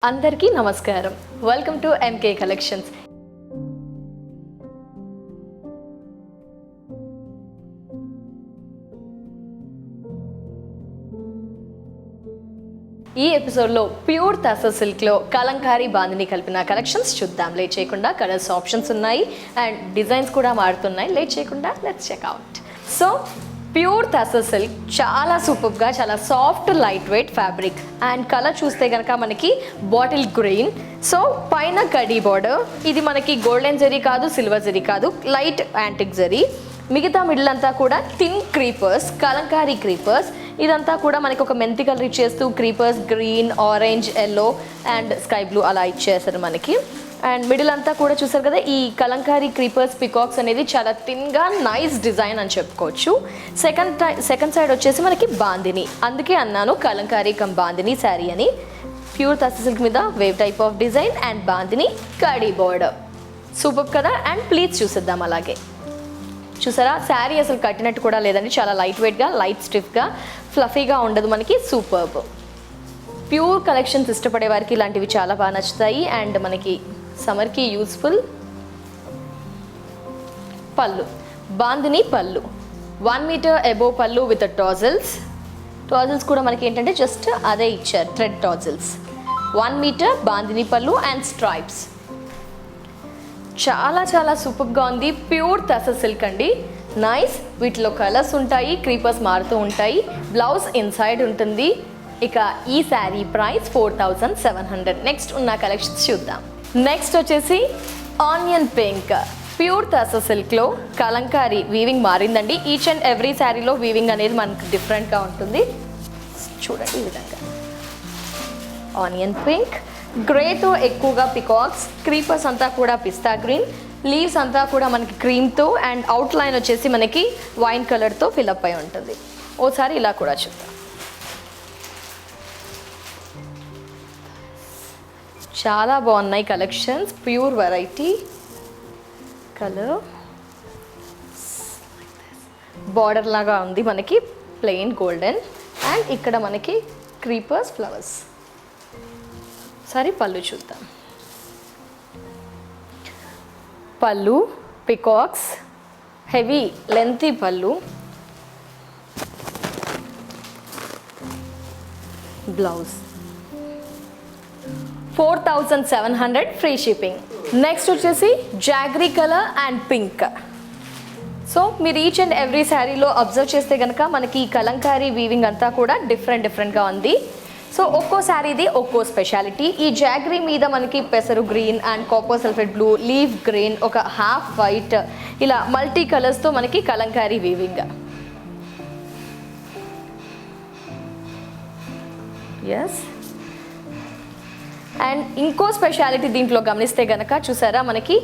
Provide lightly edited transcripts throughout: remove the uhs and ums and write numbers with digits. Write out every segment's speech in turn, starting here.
అందరికీ నమస్కారం. Welcome to MK collections. ఈ ఎపిసోడ్లో ప్యూర్ తసర్ సిల్క్లో కలంకారీ బాందిని కలిపిన కలెక్షన్స్ చూద్దాం. లేట్ చేయకుండా కలర్స్ ఆప్షన్స్ ఉన్నాయి అండ్ డిజైన్స్ కూడా మారుతున్నాయి. లేట్ చేయకుండా let's check out. So pure tussar silk చాలా సూపర్గా, చాలా soft light weight fabric and colour చూస్తే కనుక మనకి బాటిల్ గ్రీన్. సో పైన కడీ బార్డర్, ఇది మనకి గోల్డెన్ జరీ కాదు, సిల్వర్ జరీ కాదు, లైట్ యాంటిక్ జరీ. మిగతా మిడిల్ అంతా కూడా థిన్ క్రీపర్స్, కలంకారీ క్రీపర్స్. ఇదంతా కూడా మనకి ఒక మెంతి కలర్ ఇచ్చేస్తూ creepers green, orange, yellow and sky blue అలా ఇచ్చేస్తారు మనకి. అండ్ మిడిల్ అంతా కూడా చూసారు కదా, ఈ కలంకారీ క్రీపర్స్ పికాక్స్ అనేది చాలా థిన్గా నైస్ డిజైన్ అని చెప్పుకోవచ్చు. సెకండ్ సైడ్ వచ్చేసి మనకి బాందిని, అందుకే అన్నాను కలంకారీ కమ్ బాందిని శారీ అని. ప్యూర్ తసర్ సిల్క్ మీద wave type of design and bandhani khadi border. Super కదా. అండ్ ప్లీజ్ చూసేద్దాం. అలాగే చూసారా, శారీ అసలు కట్టినట్టు కూడా లేదండి. చాలా లైట్ వెయిట్గా, లైట్ స్టిఫ్గా, ఫ్లఫీగా ఉండదు మనకి. సూపర్బ్. ప్యూర్ కలెక్షన్స్ ఇష్టపడే వారికి ఇలాంటివి చాలా బాగా నచ్చుతాయి. అండ్ మనకి సమ్మర్కి యూస్ఫుల్. పళ్ళు, బాందిని పళ్ళు 1 మీటర్ అబోవ్ పళ్ళు విత్ టాజిల్స్. టాజిల్స్ కూడా మనకి ఏంటంటే జస్ట్ అదే ఇచ్చారు, థ్రెడ్ టాజిల్స్. 1 మీటర్ బాందిని పళ్ళు అండ్ స్ట్రైప్స్. చాలా చాలా సూపర్గా ఉంది. ప్యూర్ తసర్ సిల్క్ అండి. నైస్. వీటిలో కలర్స్ ఉంటాయి, క్రీపర్స్ మారుతూ ఉంటాయి. బ్లౌజ్ ఇన్సైడ్ ఉంటుంది. ఇక ఈ శారీ ప్రైస్ 4700. నెక్స్ట్ ఉన్న కలెక్షన్స్ చూద్దాం. నెక్స్ట్ వచ్చేసి ఆనియన్ పింక్. ప్యూర్ తసర్ సిల్క్లో కలంకారీ వీవింగ్ మారిందండి. ఈచ్ అండ్ ఎవ్రీ శారీలో వీవింగ్ అనేది మనకు డిఫరెంట్గా ఉంటుంది. చూడండి ఈ విధంగా ఆనియన్ పింక్. గ్రేతో ఎక్కువగా పికాక్స్, క్రీపర్స్ అంతా కూడా పిస్తా గ్రీన్, లీవ్స్ అంతా కూడా మనకి క్రీమ్తో అండ్ అవుట్ లైన్ వచ్చేసి మనకి వైన్ కలర్తో ఫిల్అప్ అయి ఉంటుంది. ఓసారి ఇలా కూడా చూద్దాం. చాలా బాగున్నాయి collections. Pure variety colour, border లాగా ఉంది మనకి, ప్లెయిన్ గోల్డెన్ అండ్ ఇక్కడ మనకి క్రీపర్స్, ఫ్లవర్స్. సరే పళ్ళు చూద్దాం. పళ్ళు పికాక్స్, హెవీ లెంతీ పళ్ళు. Blouse 4700 free shipping. నెక్స్ట్ వచ్చేసి jaggery colour and pink. So మీరు ఈచ్ అండ్ ఎవ్రీ శారీలో అబ్జర్వ్ చేస్తే కనుక మనకి ఈ కలంకారీ వీవింగ్ అంతా కూడా డిఫరెంట్గా ఉంది. సో ఒక్కో శారీది ఒక్కో స్పెషాలిటీ. ఈ జాగ్రీ మీద మనకి పెసరు green and copper sulphate blue, leaf green, ఒక హాఫ్ వైట్, ఇలా మల్టీ కలర్స్తో మనకి కలంకారీ వీవింగ్. ఎస్. అండ్ ఇంకో స్పెషాలిటీ దీంట్లో గమనిస్తే గనక చూసారా, మనకి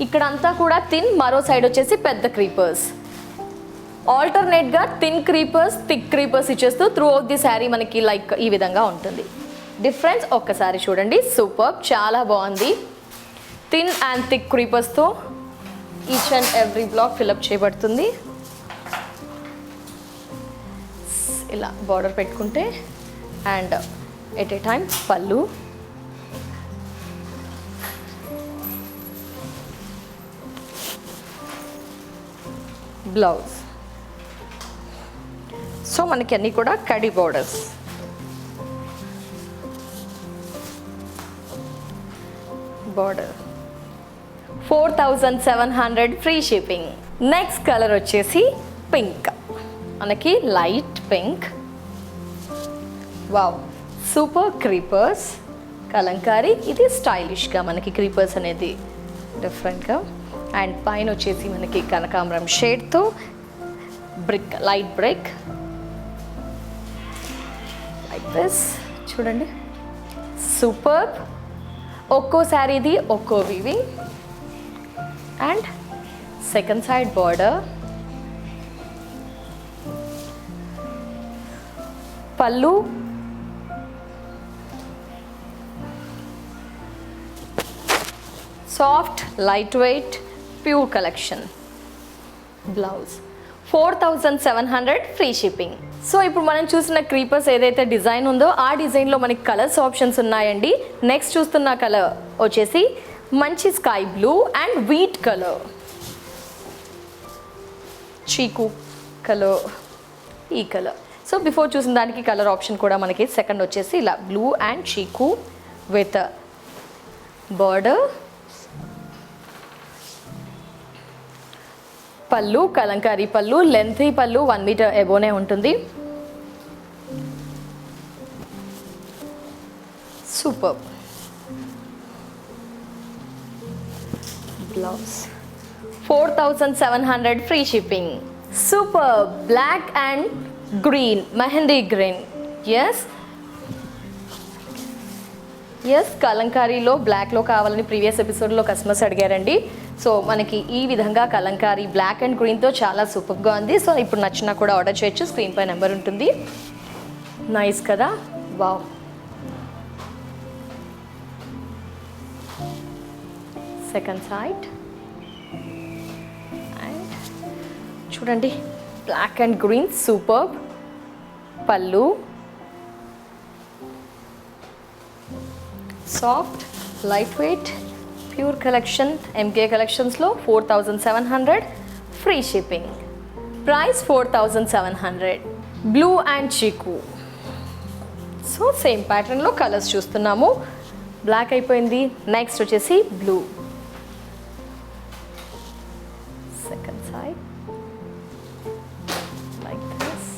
ఇక్కడ అంతా కూడా థిన్, మరో సైడ్ వచ్చేసి పెద్ద క్రీపర్స్. ఆల్టర్నేట్గా థిన్ క్రీపర్స్, థిక్ క్రీపర్స్ ఇచ్చేస్తూ త్రూ అవుట్ ది శారీ మనకి లైక్ ఈ విధంగా ఉంటుంది. డిఫరెన్స్ ఒక్కసారి చూడండి. సూపర్, చాలా బాగుంది. థిన్ అండ్ థిక్ క్రీపర్స్తో each and every block fill up చేయబడుతుంది. ఇలా బార్డర్ పెట్టుకుంటే and at a time pallu, blouse. So మనకి అన్నీ కూడా కడీ borders. Border 4700 free shipping. Next colour వచ్చేసి పింక్, మనకి light pink. Wow, super. Creepers kalamkari. ఇది స్టైలిష్గా మనకి క్రీపర్స్ అనేది డిఫరెంట్గా. అండ్ పైన వచ్చేసి మనకి కనకాంబరం షేడ్తో brick, light brick like this. చూడండి, సూపర్. ఒక్కో శారీది ఒక్కో weaving. And second side border, pallu, soft light weight pure collection. Blouse 4700 free shipping. So ఇప్పుడు మనం చూసిన క్రీపర్స్ ఏదైతే డిజైన్ ఉందో ఆ డిజైన్లో మనకి కలర్స్ ఆప్షన్స్ ఉన్నాయండి. నెక్స్ట్ చూస్తున్న కలర్ వచ్చేసి మంచి sky blue and wheat colour, చీకు కలర్, ఈ కలర్. సో బిఫోర్ చూసిన దానికి కలర్ ఆప్షన్ కూడా మనకి సెకండ్ వచ్చేసి ఇలా బ్లూ అండ్ చీకు with border. Pallu kalamkari pallu, lengthy pallu 1 metre above ఉంటుంది. Super. Blouse 4700 free shipping. Super. Black and green, mehndi green. ఎస్ కలంకారీలో బ్లాక్లో కావాలని ప్రీవియస్ ఎపిసోడ్లో కస్టమర్స్ అడిగారండి. సో మనకి ఈ విధంగా కలంకారీ బ్లాక్ అండ్ గ్రీన్తో చాలా సూపర్గా ఉంది. సో ఇప్పుడు నచ్చినా కూడా ఆర్డర్ చేయొచ్చు. స్క్రీన్ పై నెంబర్ ఉంటుంది. నైస్ కదా, వావ్. సెకండ్ సైడ్ అండ్ చూడండి black and green super. Pallu soft light weight pure collection. MK కలెక్షన్స్లో 4700 free shipping. Price 4700. Blue and చీకు. సో సేమ్ ప్యాటర్న్లో కలర్స్ చూస్తున్నాము. బ్లాక్ అయిపోయింది. నెక్స్ట్ వచ్చేసి blue. Second side like this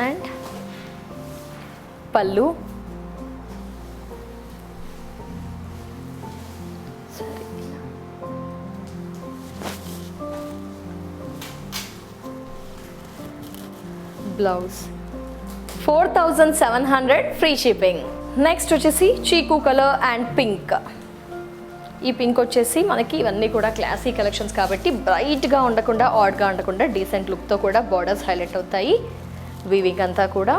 and pallu blouse 4700 free shipping. Next వచ్చేసి చీకు colour and pink. ఈ pink వచ్చేసి మనకి ఇవన్నీ కూడా క్లాసీ కలెక్షన్స్ కాబట్టి బ్రైట్గా ఉండకుండా ఆడ్గా ఉండకుండా డీసెంట్ లుక్తో కూడా బార్డర్స్ హైలైట్ అవుతాయి. వీవింగ్ అంతా కూడా.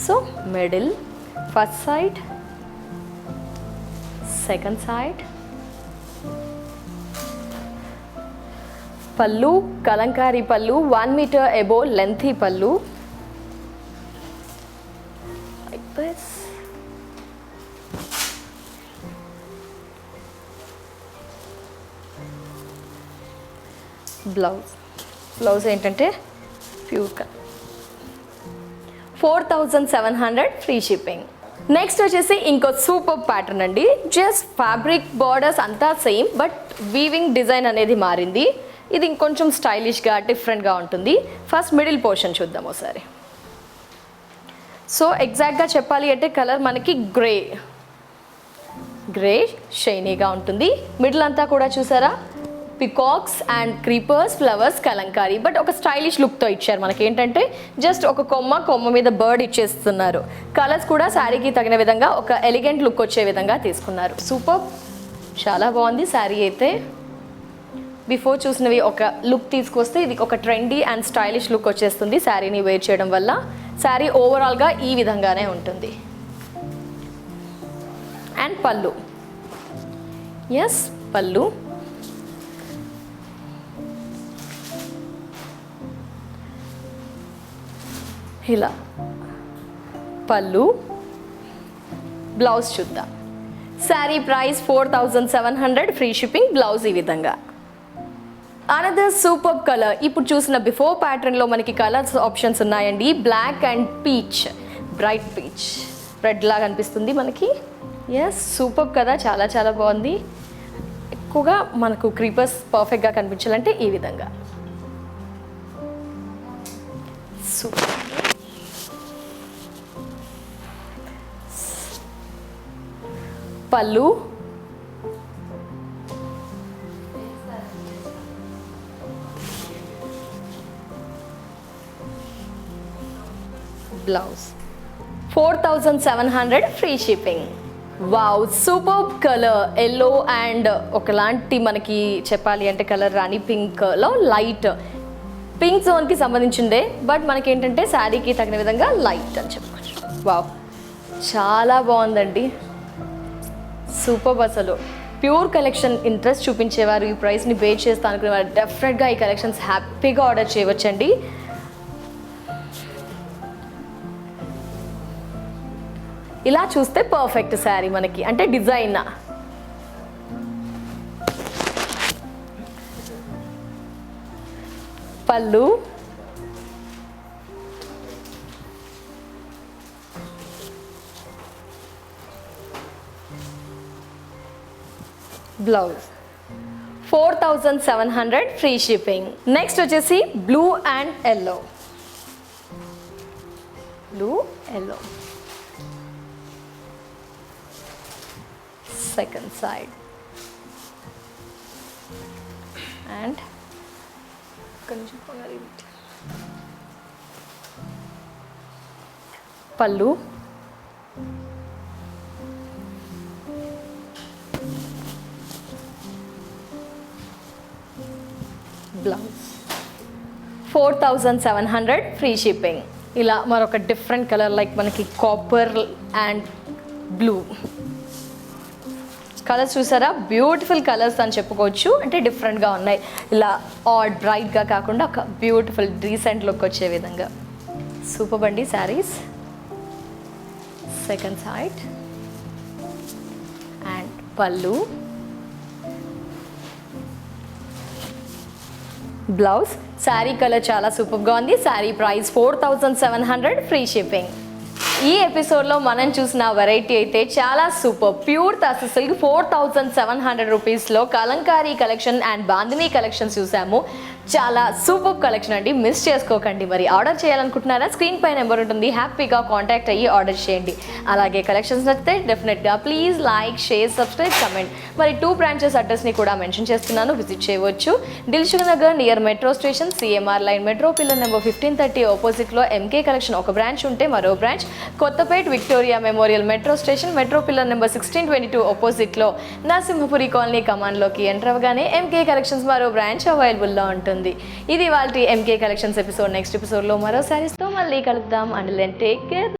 So middle, first side, second side, పళ్ళు కలంకారీ పళ్ళు 1 మీటర్ ఎబో లెంతీ పళ్ళు like this. బ్లౌజ్ ఏంటంటే ప్యూర్ 4700 ఫ్రీ షిప్పింగ్. నెక్స్ట్ వచ్చేసి ఇంకో సూపర్ ప్యాటర్న్ అండి. జస్ట్ ఫ్యాబ్రిక్ బార్డర్స్ అంతా సేమ్ బట్ వీవింగ్ డిజైన్ అనేది మారింది. ఇది ఇంకొంచెం స్టైలిష్గా డిఫరెంట్గా ఉంటుంది. ఫస్ట్ మిడిల్ పోర్షన్ చూద్దాం ఒకసారి. సో ఎగ్జాక్ట్గా చెప్పాలి అంటే కలర్ మనకి గ్రే షైనీగా ఉంటుంది. మిడిల్ అంతా కూడా చూసారా peacocks and creepers, flowers, Kalamkari but ఒక స్టైలిష్ లుక్తో ఇచ్చారు. మనకి ఏంటంటే జస్ట్ ఒక కొమ్మ మీద బర్డ్ ఇచ్చేస్తున్నారు. కలర్స్ కూడా శారీకి తగిన విధంగా ఒక ఎలిగెంట్ లుక్ వచ్చే విధంగా తీసుకున్నారు. సూపర్, చాలా బాగుంది శారీ అయితే. బిఫోర్ చూసినవి ఒక లుక్ తీసుకొస్తే ఇది ఒక ట్రెండీ అండ్ స్టైలిష్ లుక్ వచ్చేస్తుంది శారీని వేర్ చేయడం వల్ల. శారీ ఓవరాల్గా ఈ విధంగానే ఉంటుంది. అండ్ పళ్ళు, ఎస్ పళ్ళు ఇలా పళ్ళు. బ్లౌజ్ చూద్దాం. Sari price 4700 free shipping. Blouse ఈ విధంగా. Another super colour. ఇప్పుడు చూసిన బిఫోర్ ప్యాటర్న్లో మనకి కలర్స్ ఆప్షన్స్ ఉన్నాయండి. Black and peach, bright peach, red లాగా అనిపిస్తుంది మనకి. ఎస్ సూపర్ కదా, చాలా చాలా బాగుంది. ఎక్కువగా మనకు క్రీపర్స్ పర్ఫెక్ట్గా కనిపించాలంటే ఈ విధంగా. Super. Pallu blouse 4700 free shipping. Wow super colour yellow and ఒకలాంటి మనకి చెప్పాలి అంటే కలర్ రాణి పింక్లో లైట్ పింక్ జోన్కి సంబంధించిందే బట్ మనకి ఏంటంటే శారీకి తగిన విధంగా లైట్ అని చెప్పుకోవచ్చు. వావ్ చాలా బాగుందండి, సూపర్. అసలు ప్యూర్ కలెక్షన్ ఇంట్రెస్ట్ చూపించేవారు, ఈ ప్రైస్ని బే చేస్తా అనుకునేవారు డెఫినెట్గా ఈ కలెక్షన్స్ హ్యాపీగా ఆర్డర్ చేయవచ్చండి. ఇలా చూస్తే పర్ఫెక్ట్ శారీ మనకి, అంటే డిజైన్. పళ్ళు, బ్లౌజ్ 4700 ఫ్రీ షిప్పింగ్. నెక్స్ట్ వచ్చేసి blue and yellow. Blue yellow second side and pallu, blouse 4700 free shipping. ఇలా మరొక డిఫరెంట్ కలర్ లైక్ మనకి కాపర్ అండ్ బ్లూ కలర్స్ చూసారా, బ్యూటిఫుల్ కలర్స్ అని చెప్పుకోవచ్చు. అంటే డిఫరెంట్గా ఉన్నాయి, ఇలా ఆడ్ బ్రైట్గా కాకుండా ఒక బ్యూటిఫుల్ డీసెంట్ లుక్ వచ్చే విధంగా. సూపర్ అండి saris. Second side and pallu, blouse. Sari colour చాలా సూపర్గా ఉంది. Sari price 4700 free shipping. ఈ ఎపిసోడ్లో మనం చూసిన వెరైటీ అయితే చాలా సూపర్. ప్యూర్ తాసీ సిల్క్ 4700 రూపీస్లో Kalamkari collection and bandhani collections చూసాము. చాలా సూపర్ కలెక్షన్ అండి, మిస్ చేసుకోకండి. మరి ఆర్డర్ చేయాలనుకుంటున్నారా, స్క్రీన్ పై నెంబర్ ఉంటుంది, హ్యాపీగా కాంటాక్ట్ అయ్యి ఆర్డర్ చేయండి. అలాగే కలెక్షన్స్ నచ్చితే డెఫినెట్గా please like, share, subscribe, comment. మరి 2 బ్రాంచెస్ అడ్రస్ని కూడా మెన్షన్ చేస్తున్నాను, విజిట్ చేయవచ్చు. Dilsukh Nagar near metro station, CMR line, metro pillar number 1530 ఆపోజిట్లో ఎంకే కలెక్షన్ ఒక బ్రాంచ్ ఉంటే, మరో branch Kothapet Victoria memorial metro station, metro pillar number 1622 ఆపోజిట్లో నరసింహపురి కాలనీ కమాండ్లోకి ఎంటర్ అవ్వగానే ఎంకే కలెక్షన్స్ మరో బ్రాంచ్ అవైలబుల్లో ఉంటుంది. ఇది వాళ్ళ ఎంకే కలెక్షన్స్ ఎపిసోడ్. నెక్స్ట్ ఎపిసోడ్లో మరో శారీస్తో మళ్ళీ కలుద్దాం. And then take care.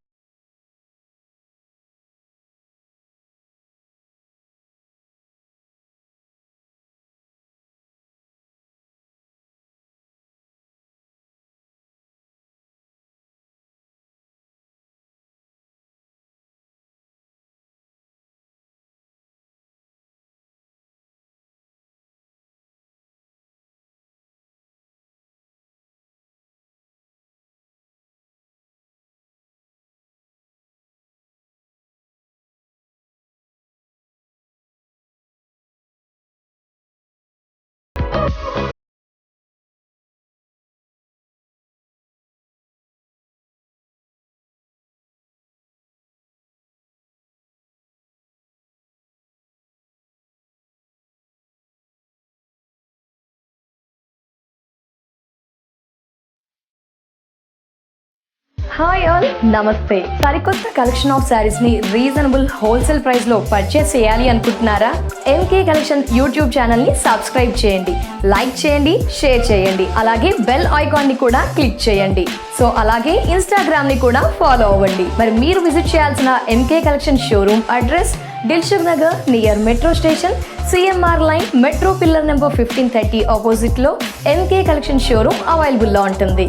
Hi all, నమస్తే. సరికొత్త కలెక్షన్ ఆఫ్ శారీస్ని రీజనబుల్ హోల్సేల్ ప్రైస్లో పర్చేస్ చేయాలి అనుకుంటున్నారా? ఎంకే కలెక్షన్ యూట్యూబ్ ఛానల్ని సబ్స్క్రైబ్ చేయండి, లైక్ చేయండి, షేర్ చేయండి. అలాగే బెల్ ఐకాన్ని కూడా క్లిక్ చేయండి. సో అలాగే ఇన్స్టాగ్రామ్ని కూడా ఫాలో అవ్వండి. మరి మీరు విజిట్ చేయాల్సిన MK collection showroom address Dilsukhnagar near metro station, CMR line, metro pillar number 1530 ఆపోజిట్లో ఎంకే కలెక్షన్ షోరూమ్ అవైలబుల్లో ఉంటుంది.